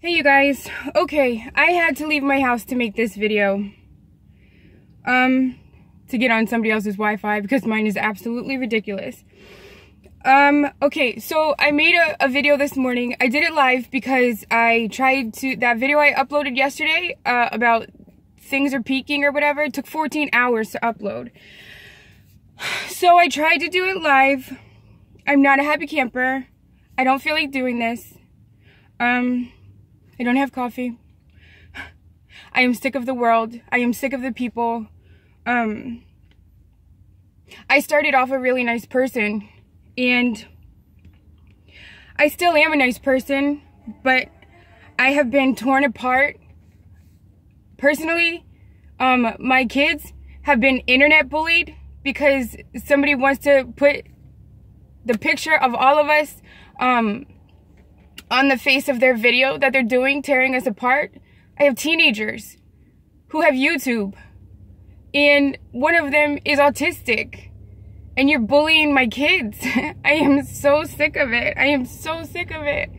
Hey you guys, okay, I had to leave my house to make this video. To get on somebody else's Wi-Fi because mine is absolutely ridiculous. Okay, so I made a video this morning. I did it live because I tried to, that video I uploaded yesterday, about things are peaking or whatever, it took 14 hours to upload. So I tried to do it live. I'm not a happy camper. I don't feel like doing this. I don't have coffee. I am sick of the world. I am sick of the people. I started off a really nice person, and I still am a nice person, but I have been torn apart. Personally, my kids have been internet bullied because somebody wants to put the picture of all of us, on the face of their video that they're doing, tearing us apart. I have teenagers who have YouTube, and one of them is autistic, and you're bullying my kids. I am so sick of it. I am so sick of it.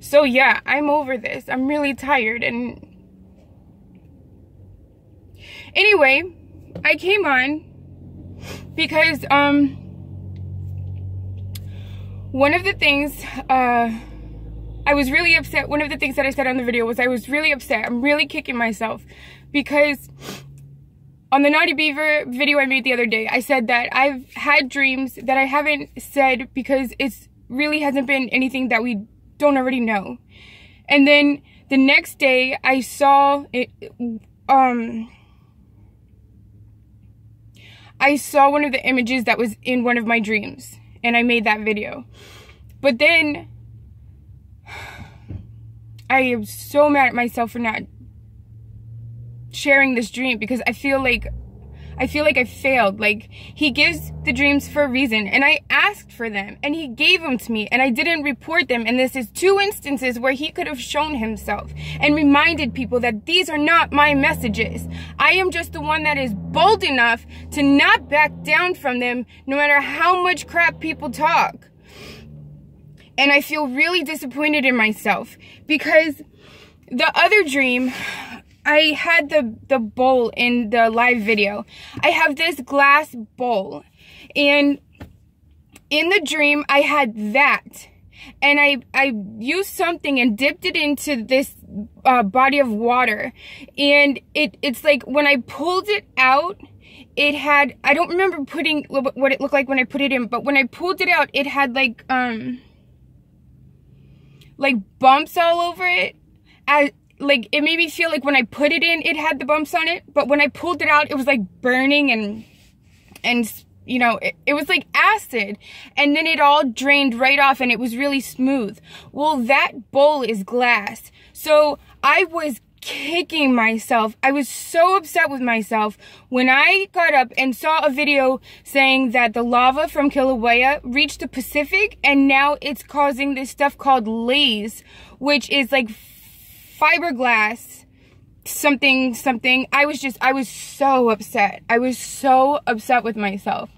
So yeah, I'm over this. I'm really tired, and anyway, I came on because, one of the things, I was really upset. One of the things that I said on the video was I was really upset. I'm really kicking myself because on the Naughty Beaver video I made the other day, I said that I've had dreams that I haven't said because it's really hasn't been anything that we don't already know. And then the next day I saw it, I saw one of the images that was in one of my dreams, and I made that video. But then I am so mad at myself for not sharing this dream because I feel like I failed. Like, he gives the dreams for a reason, and I asked for them, and he gave them to me, and I didn't report them. And this is 2 instances where he could have shown himself and reminded people that these are not my messages. I am just the one that is bold enough to not back down from them, no matter how much crap people talk. And I feel really disappointed in myself because the other dream, I had the bowl in the live video. I have this glass bowl, and in the dream I had that, and I used something and dipped it into this body of water, and it's like when I pulled it out, it had, I don't remember putting what it looked like when I put it in, but when I pulled it out, it had like bumps all over it. Like, it made me feel like when I put it in, it had the bumps on it, but when I pulled it out, it was like burning, and you know, it was like acid, and then it all drained right off, and it was really smooth. Well, that bowl is glass. So I was kicking myself. I was so upset with myself when I got up and saw a video saying that the lava from Kilauea reached the Pacific, and now it's causing this stuff called laze, which is like fiberglass something. I was so upset. I was so upset with myself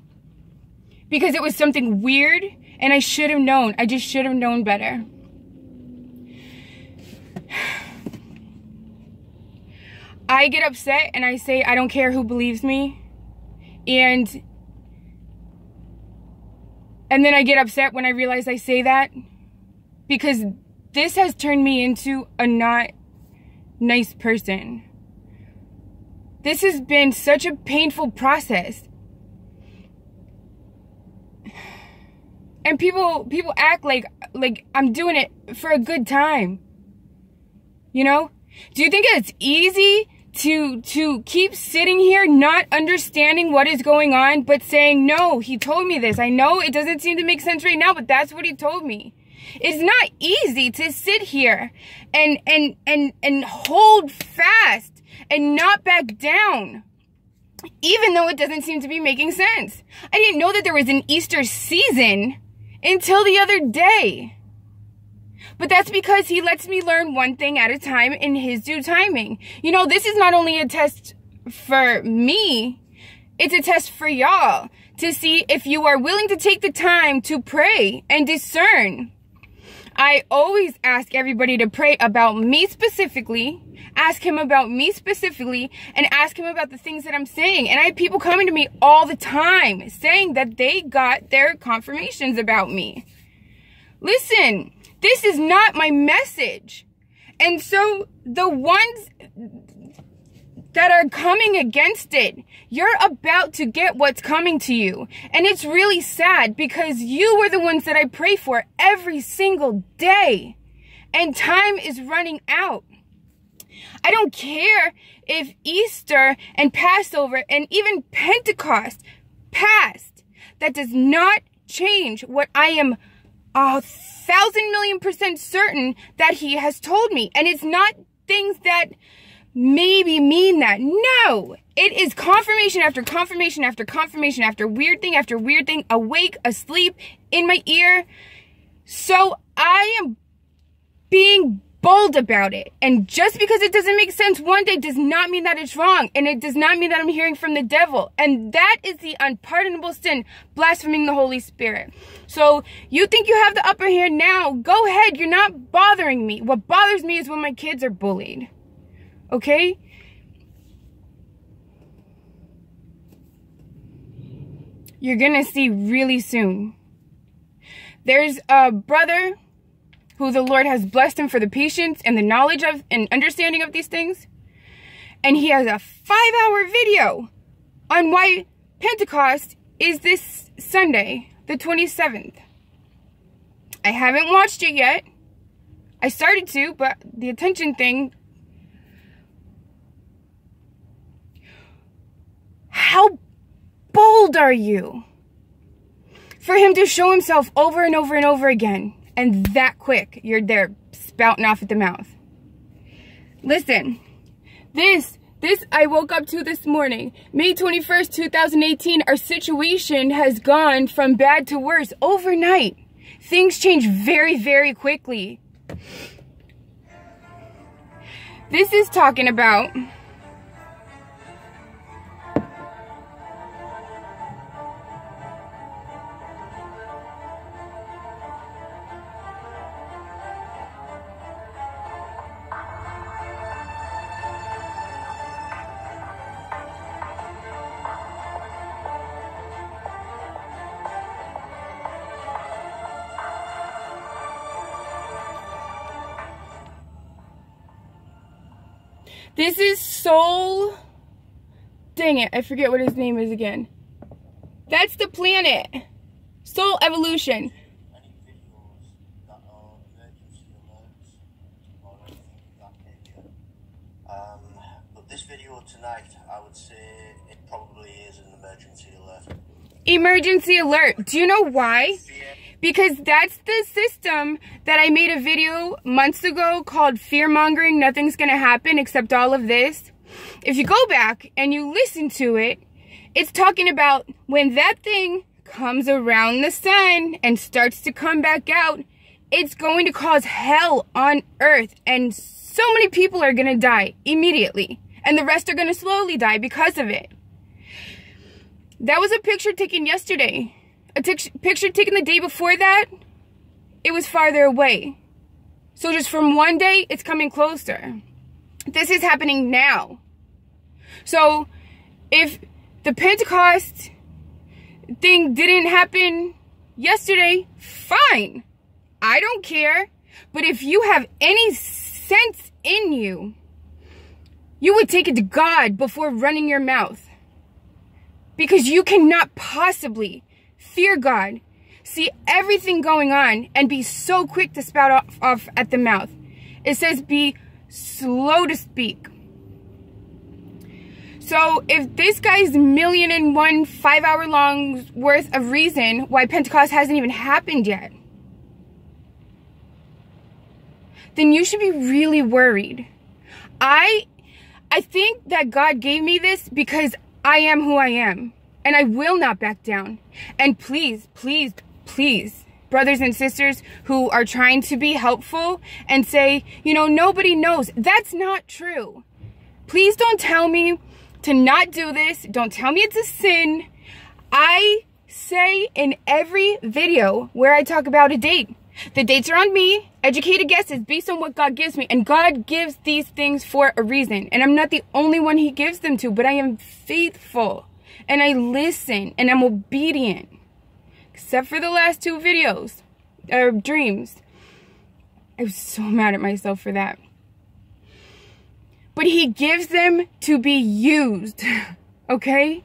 because it was something weird, and I should have known. I just should have known better. I get upset and I say I don't care who believes me, and then I get upset when I realize I say that, because this has turned me into a not nice person. This has been such a painful process. And people act like I'm doing it for a good time. You know? Do you think it's easy to keep sitting here not understanding what is going on, but saying, no, he told me this. I know it doesn't seem to make sense right now, but that's what he told me. It's not easy to sit here and hold fast and not back down, even though it doesn't seem to be making sense. I didn't know that there was an Easter season until the other day. But that's because he lets me learn one thing at a time in his due timing. You know, this is not only a test for me, it's a test for y'all to see if you are willing to take the time to pray and discern. I always ask everybody to pray about me specifically, ask him about me specifically, and ask him about the things that I'm saying. And I have people coming to me all the time saying that they got their confirmations about me. Listen, this is not my message. And so the ones that are coming against it, you're about to get what's coming to you. And it's really sad because you were the ones that I pray for every single day. And time is running out. I don't care if Easter and Passover and even Pentecost passed. That does not change what I am 1,000,000,000% certain that he has told me. And it's not things that maybe mean that. No, it is confirmation after confirmation after confirmation after weird thing, awake, asleep, in my ear. So I am being bold about it. And just because it doesn't make sense one day does not mean that it's wrong. And it does not mean that I'm hearing from the devil. And that is the unpardonable sin, blaspheming the Holy Spirit. So you think you have the upper hand now? Go ahead. You're not bothering me. What bothers me is when my kids are bullied. Okay? You're gonna see really soon. There's a brother who the Lord has blessed him for the patience and the knowledge of and understanding of these things. And he has a 5-hour video on why Pentecost is this Sunday, the 27th. I haven't watched it yet. I started to, but the attention thing. How bold are you for him to show himself over and over and over again? And that quick, you're there spouting off at the mouth. Listen, this I woke up to this morning. May 21st, 2018, our situation has gone from bad to worse overnight. Things change very, very quickly. This is talking about this is Soul. Dang it, I forget what his name is again. That's the planet. Soul Evolution. Any videos that are emergency alerts or anything of that nature. But this video tonight, I would say it probably is an emergency alert. Emergency alert. Do you know why? Because that's the system that I made a video months ago called Fear Mongering. Nothing's going to happen except all of this. If you go back and you listen to it, it's talking about when that thing comes around the sun and starts to come back out, it's going to cause hell on earth. And so many people are going to die immediately. And the rest are going to slowly die because of it. That was a picture taken yesterday. A picture taken the day before that, it was farther away. So just from one day, it's coming closer. This is happening now. So if the Pentecost thing didn't happen yesterday, fine. I don't care. But if you have any sense in you, you would take it to God before running your mouth. Because you cannot possibly fear God, see everything going on, and be so quick to spout off at the mouth. It says be slow to speak. So if this guy's 1,000,001 5-hour long worth of reason why Pentecost hasn't even happened yet, then you should be really worried. I think that God gave me this because I am who I am. And I will not back down. And please, please, please, brothers and sisters who are trying to be helpful and say, you know, nobody knows. That's not true. Please don't tell me to not do this. Don't tell me it's a sin. I say in every video where I talk about a date. The dates are on me, educated guesses based on what God gives me. And God gives these things for a reason. And I'm not the only one he gives them to, but I am faithful. And I listen and I'm obedient. Except for the last 2 videos, or dreams. I was so mad at myself for that. But he gives them to be used, okay?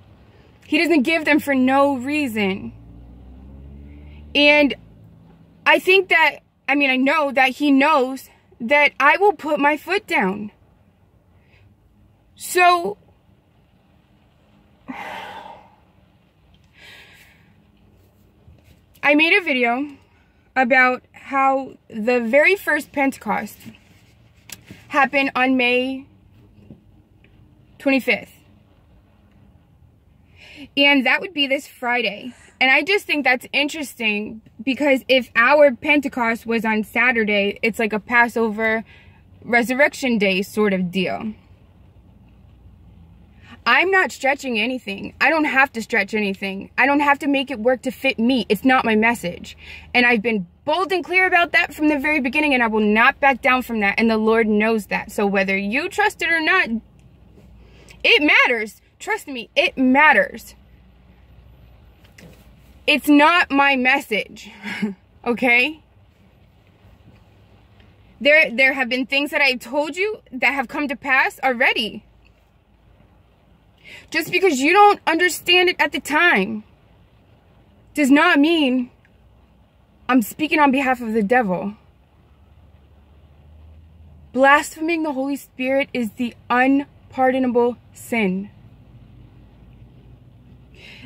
He doesn't give them for no reason. And I think that, I know that he knows that I will put my foot down. So, I made a video about how the very first Pentecost happened on May 25th. And that would be this Friday. And I just think that's interesting because if our Pentecost was on Saturday, it's like a Passover Resurrection Day sort of deal. I'm not stretching anything. I don't have to stretch anything. I don't have to make it work to fit me. It's not my message. And I've been bold and clear about that from the very beginning, and I will not back down from that. And the Lord knows that. So whether you trust it or not, it matters. Trust me, it matters. It's not my message, okay? There have been things that I told you that have come to pass already. Just because you don't understand it at the time does not mean I'm speaking on behalf of the devil. Blaspheming the Holy Spirit is the unpardonable sin.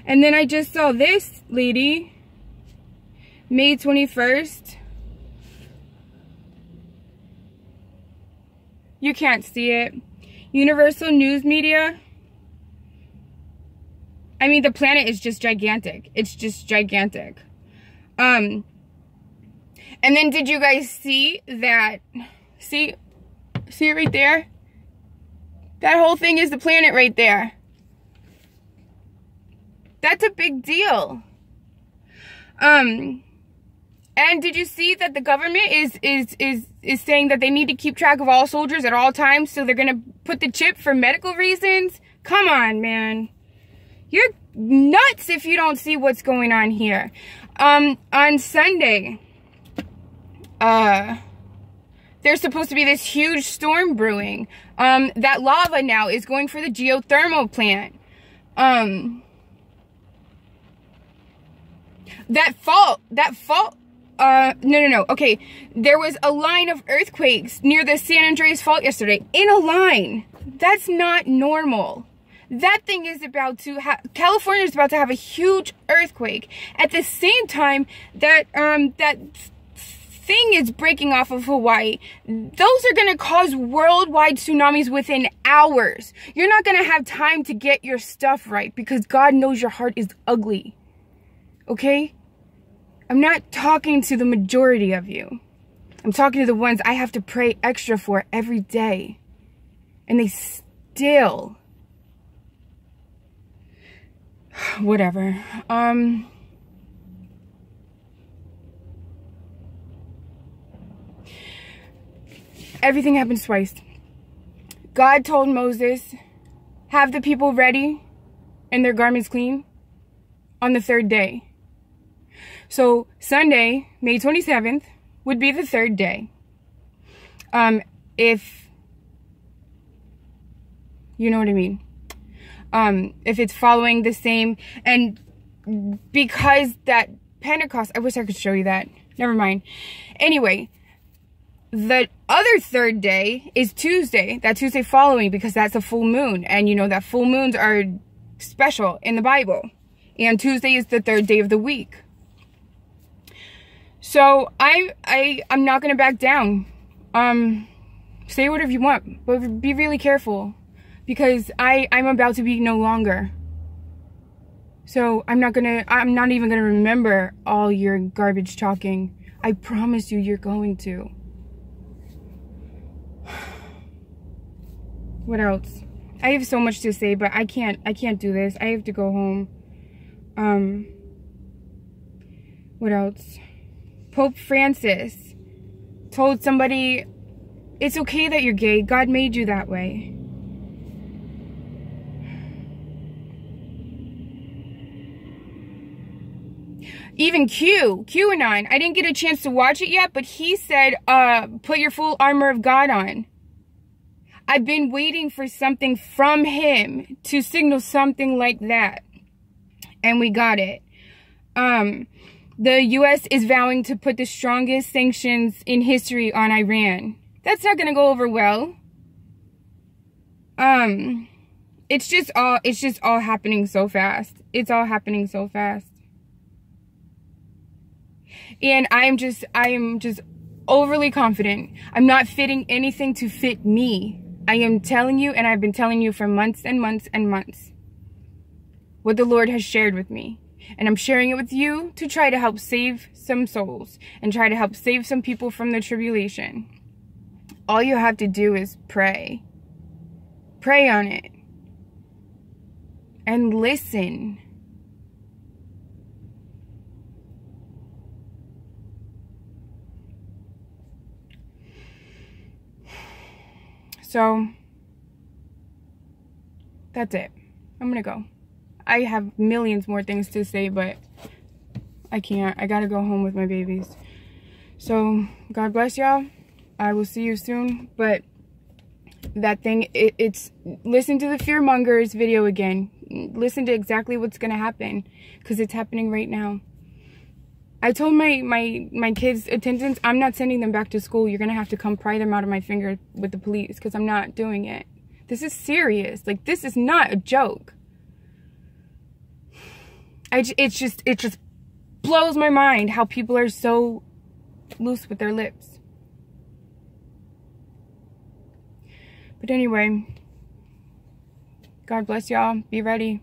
And then I just saw this lady, May 21st. You can't see it. Universal News Media. I mean, the planet is just gigantic. It's just gigantic. And then did you guys see that? See it right there? That whole thing is the planet right there. That's a big deal. And did you see that the government is saying that they need to keep track of all soldiers at all times, so they're gonna put the chip for medical reasons? Come on, man. You're nuts if you don't see what's going on here. On Sunday, there's supposed to be this huge storm brewing. That lava now is going for the geothermal plant. No. Okay, there was a line of earthquakes near the San Andreas Fault yesterday. In a line. That's not normal. That thing is about to California is about to have a huge earthquake. At the same time that that thing is breaking off of Hawaii. Those are going to cause worldwide tsunamis within hours. You're not going to have time to get your stuff right because God knows your heart is ugly. Okay? I'm not talking to the majority of you. I'm talking to the ones I have to pray extra for every day. And they still... Whatever. Everything happens twice. God told Moses, have the people ready and their garments clean on the 3rd day. So Sunday, May 27th, would be the 3rd day. If you know what I mean. If it's following the same, and because that Pentecost, I wish I could show you that. Never mind. Anyway, the other 3rd day is Tuesday, that Tuesday following, because that's a full moon. And you know that full moons are special in the Bible. And Tuesday is the 3rd day of the week. So I'm not going to back down. Say whatever you want, but be really careful. Because I'm about to be no longer. So I'm not even gonna remember all your garbage talking. I promise you, you're going to. What else? I have so much to say, but I can't do this. I have to go home. What else? Pope Francis told somebody, it's okay that you're gay. God made you that way. Even QAnon, I didn't get a chance to watch it yet, but he said, put your full armor of God on. I've been waiting for something from him to signal something like that. And we got it. The U.S. is vowing to put the strongest sanctions in history on Iran. That's not going to go over well. It's just all happening so fast. It's all happening so fast. And I am just overly confident. I'm not fitting anything to fit me. I am telling you, and I've been telling you for months and months and months, what the Lord has shared with me. And I'm sharing it with you to try to help save some souls and try to help save some people from the tribulation. All you have to do is pray. Pray on it. And listen. So, that's it. I'm gonna go. I have millions more things to say, but I can't. I gotta go home with my babies. So, God bless y'all. I will see you soon. But that thing, it's listen to the fearmongers video again. Listen to exactly what's gonna happen, because it's happening right now. I told my kids' attendants, I'm not sending them back to school. You're gonna have to come pry them out of my finger with the police, because I'm not doing it. This is serious. Like, this is not a joke. It just blows my mind how people are so loose with their lips. But anyway, God bless y'all. Be ready.